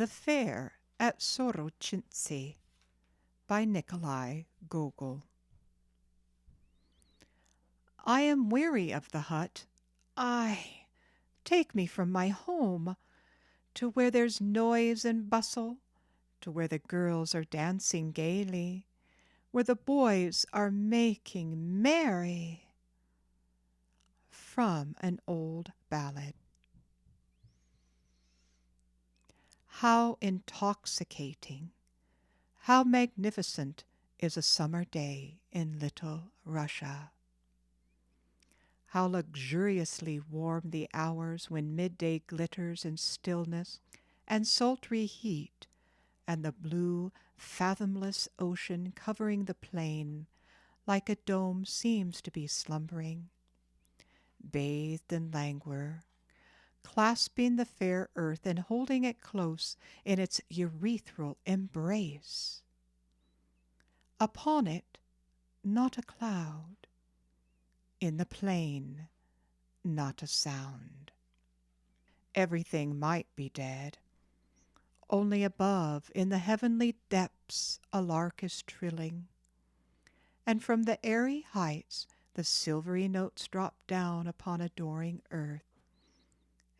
The Fair at Sorochinsty by Nikolai Gogol. I am weary of the hut. Ay, take me from my home, to where there's noise and bustle, to where the girls are dancing gaily, where the boys are making merry. From an old ballad. How intoxicating, how magnificent is a summer day in Little Russia. How luxuriously warm the hours when midday glitters in stillness and sultry heat, and the blue, fathomless ocean covering the plain like a dome seems to be slumbering, bathed in languor, clasping the fair earth and holding it close in its urethral embrace. Upon it, not a cloud. In the plain, not a sound. Everything might be dead. Only above, in the heavenly depths, a lark is trilling. And from the airy heights, the silvery notes drop down upon adoring earth.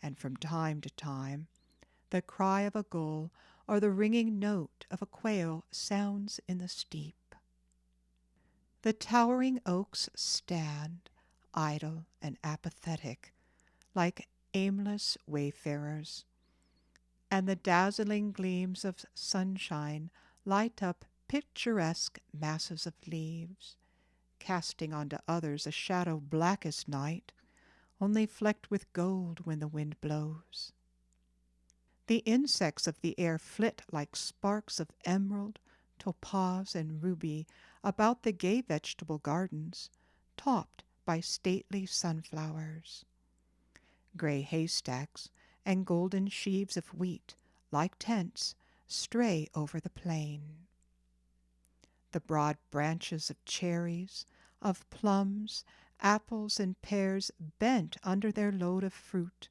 And from time to time, the cry of a gull or the ringing note of a quail sounds in the steep. The towering oaks stand, idle and apathetic, like aimless wayfarers, and the dazzling gleams of sunshine light up picturesque masses of leaves, casting onto others a shadow black as night, only flecked with gold when the wind blows. The insects of the air flit like sparks of emerald, topaz, and ruby about the gay vegetable gardens, topped by stately sunflowers. Gray haystacks and golden sheaves of wheat, like tents, stray over the plain. The broad branches of cherries, of plums, apples, and pears bent under their load of fruit,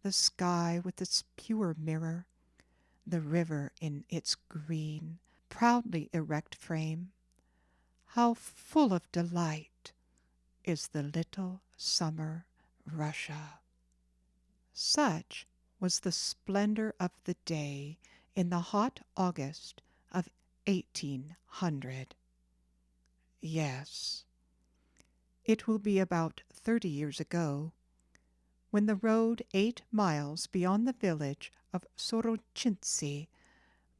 the sky with its pure mirror, the river in its green, proudly erect frame. How full of delight is the little summer Russia. Such was the splendor of the day in the hot August of 1800. Yes, it will be about 30 years ago, when the road 8 miles beyond the village of Sorochinsty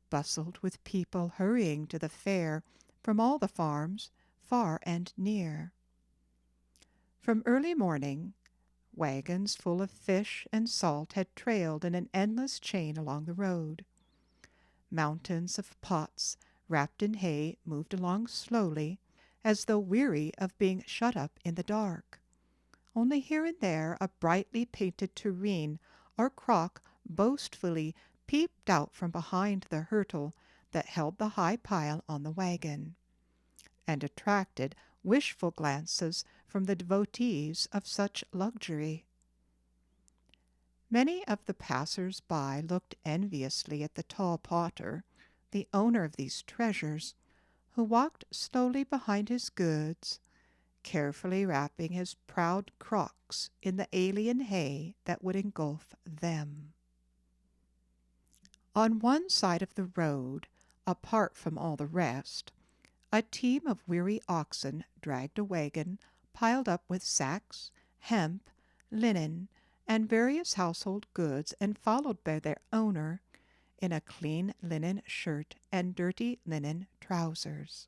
bustled with people hurrying to the fair from all the farms, far and near. From early morning, wagons full of fish and salt had trailed in an endless chain along the road. Mountains of pots wrapped in hay moved along slowly, as though weary of being shut up in the dark. Only here and there a brightly painted tureen or crock boastfully peeped out from behind the hurdle that held the high pile on the wagon, and attracted wishful glances from the devotees of such luxury. Many of the passers-by looked enviously at the tall potter, the owner of these treasures, who walked slowly behind his goods, carefully wrapping his proud crocks in the alien hay that would engulf them. On one side of the road, apart from all the rest, a team of weary oxen dragged a wagon piled up with sacks, hemp, linen, and various household goods, and followed by their owner in a clean linen shirt and dirty linen trousers.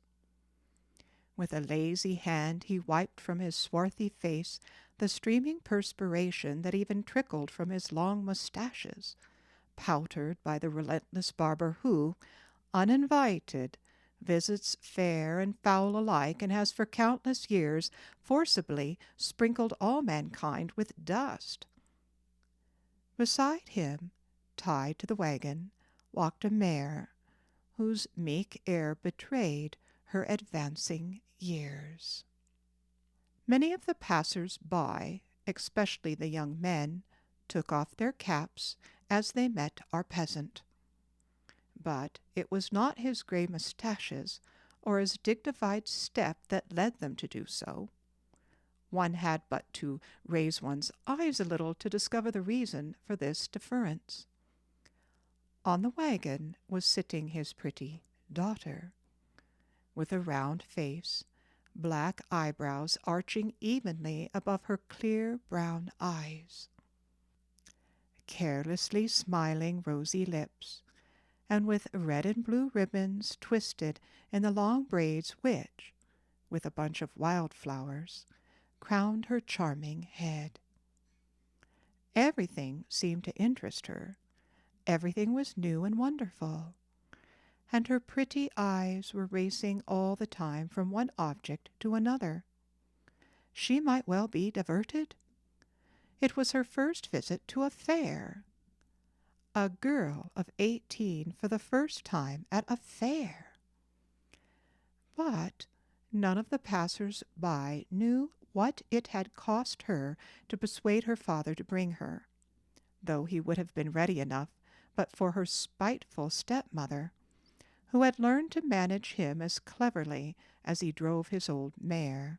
With a lazy hand he wiped from his swarthy face the streaming perspiration that even trickled from his long mustaches, powdered by the relentless barber who, uninvited, visits fair and foul alike, and has for countless years forcibly sprinkled all mankind with dust. Beside him, tied to the wagon, walked a mare, whose meek air betrayed her advancing years. Many of the passers-by, especially the young men, took off their caps as they met our peasant. But it was not his grey moustaches or his dignified step that led them to do so. One had but to raise one's eyes a little to discover the reason for this deference. On the wagon was sitting his pretty daughter, with a round face, black eyebrows arching evenly above her clear brown eyes, carelessly smiling rosy lips, and with red and blue ribbons twisted in the long braids which, with a bunch of wildflowers, crowned her charming head. Everything seemed to interest her. Everything was new and wonderful, and her pretty eyes were racing all the time from one object to another. She might well be diverted. It was her first visit to a fair. A girl of 18 for the first time at a fair. But none of the passers-by knew what it had cost her to persuade her father to bring her, though he would have been ready enough but for her spiteful stepmother, who had learned to manage him as cleverly as he drove his old mare,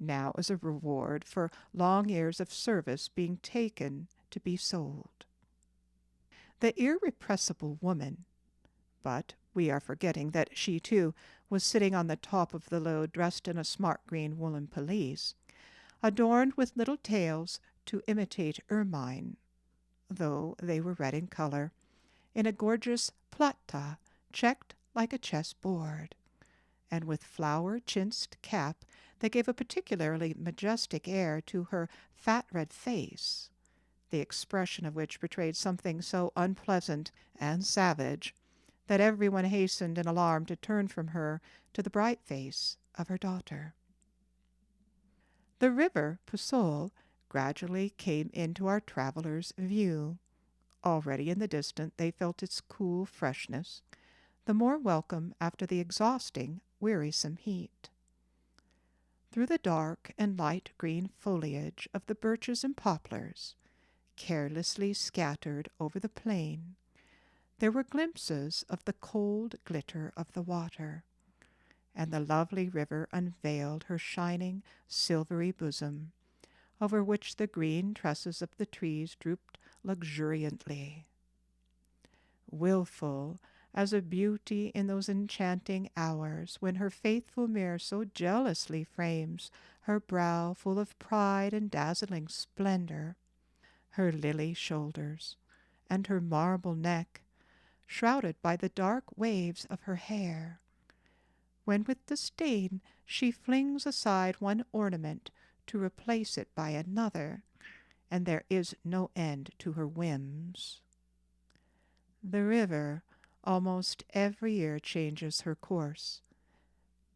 now as a reward for long years of service being taken to be sold. The irrepressible woman, but we are forgetting that she, too, was sitting on the top of the load dressed in a smart green woolen pelisse, adorned with little tails to imitate ermine, though they were red in color, in a gorgeous plata checked like a chessboard, and with flower-chinced cap that gave a particularly majestic air to her fat red face, the expression of which betrayed something so unpleasant and savage that everyone hastened in alarm to turn from her to the bright face of her daughter. The river Pusol gradually came into our travellers' view. Already in the distance they felt its cool freshness, the more welcome after the exhausting, wearisome heat. Through the dark and light green foliage of the birches and poplars, carelessly scattered over the plain, there were glimpses of the cold glitter of the water, and the lovely river unveiled her shining, silvery bosom, over which the green tresses of the trees drooped luxuriantly. Wilful as a beauty in those enchanting hours when her faithful mirror so jealously frames her brow full of pride and dazzling splendor, her lily shoulders, and her marble neck, shrouded by the dark waves of her hair, when with disdain she flings aside one ornament to replace it by another, and there is no end to her whims. The river almost every year changes her course,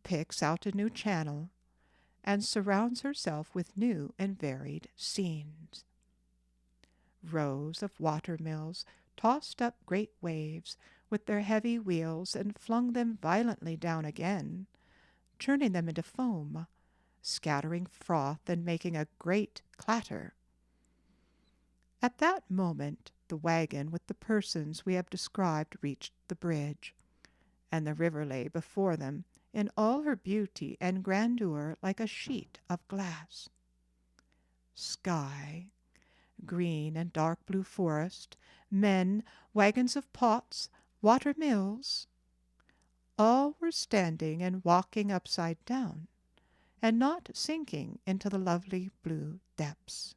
picks out a new channel, and surrounds herself with new and varied scenes. Rows of water-mills tossed up great waves with their heavy wheels and flung them violently down again, churning them into foam, scattering froth and making a great clatter. At that moment the wagon with the persons we have described reached the bridge, and the river lay before them in all her beauty and grandeur like a sheet of glass. Sky, green and dark blue forest, men, wagons of pots, water mills, all were standing and walking upside down, and not sinking into the lovely blue depths.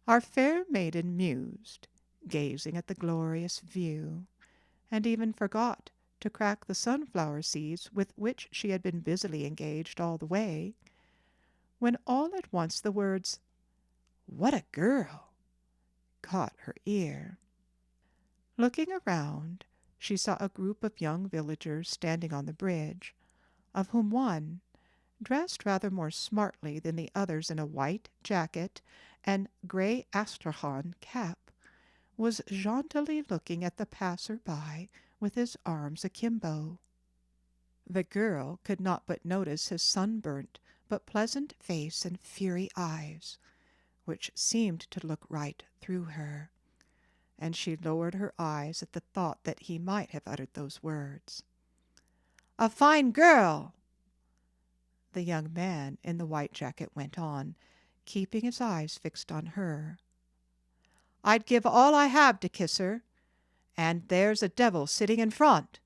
Our fair maiden mused, gazing at the glorious view, and even forgot to crack the sunflower seeds with which she had been busily engaged all the way, when all at once the words, "What a girl!" caught her ear. Looking around, she saw a group of young villagers standing on the bridge, of whom one, dressed rather more smartly than the others in a white jacket and grey Astrakhan cap, was jauntily looking at the passer-by with his arms akimbo. The girl could not but notice his sunburnt but pleasant face and fiery eyes, which seemed to look right through her, and she lowered her eyes at the thought that he might have uttered those words. "A fine girl," the young man in the white jacket went on, keeping his eyes fixed on her. "I'd give all I have to kiss her, and there's a devil sitting in front."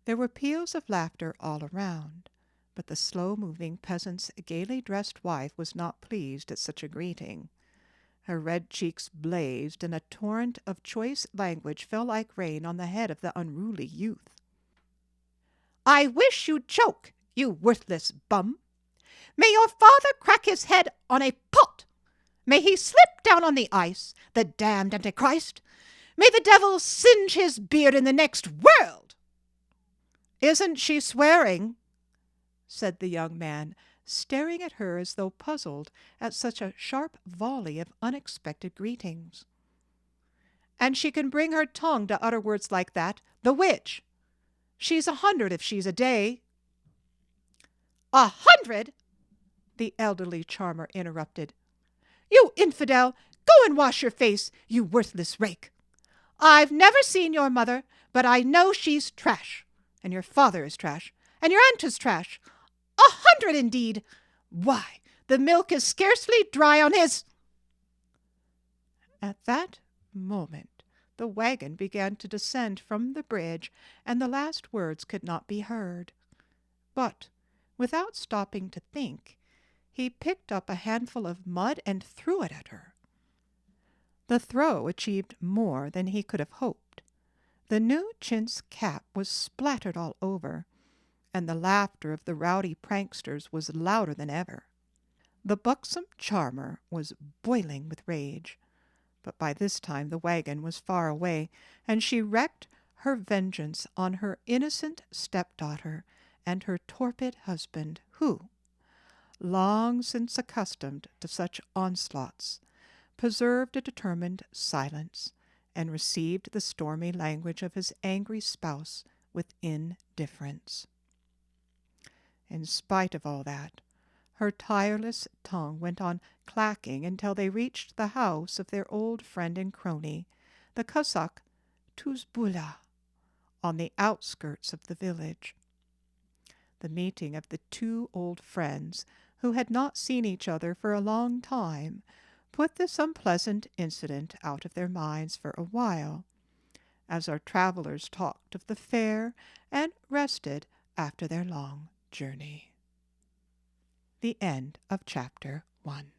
There were peals of laughter all around, but the slow-moving peasant's gaily dressed wife was not pleased at such a greeting. Her red cheeks blazed, and a torrent of choice language fell like rain on the head of the unruly youth. "I wish you'd choke, you worthless bum! May your father crack his head on a pot! May he slip down on the ice, the damned Antichrist! May the devil singe his beard in the next world!" "Isn't she swearing?" said the young man, staring at her as though puzzled at such a sharp volley of unexpected greetings. "And she can bring her tongue to utter words like that, the witch! She's 100 if she's a day." "100!" the elderly charmer interrupted. "You infidel, go and wash your face, you worthless rake! I've never seen your mother, but I know she's trash, and your father is trash, and your aunt is trash. 100 indeed! Why, the milk is scarcely dry on his—" At that moment the wagon began to descend from the bridge, and the last words could not be heard. But, without stopping to think, he picked up a handful of mud and threw it at her. The throw achieved more than he could have hoped. The new chintz cap was splattered all over, and the laughter of the rowdy pranksters was louder than ever. The buxom charmer was boiling with rage, but by this time the wagon was far away, and she wreaked her vengeance on her innocent stepdaughter and her torpid husband, who, long since accustomed to such onslaughts, preserved a determined silence, and received the stormy language of his angry spouse with indifference. In spite of all that, her tireless tongue went on clacking until they reached the house of their old friend and crony, the Cossack Tuzbula, on the outskirts of the village. The meeting of the two old friends, who had not seen each other for a long time, put this unpleasant incident out of their minds for a while, as our travelers talked of the fair and rested after their long journey. The end of chapter 1.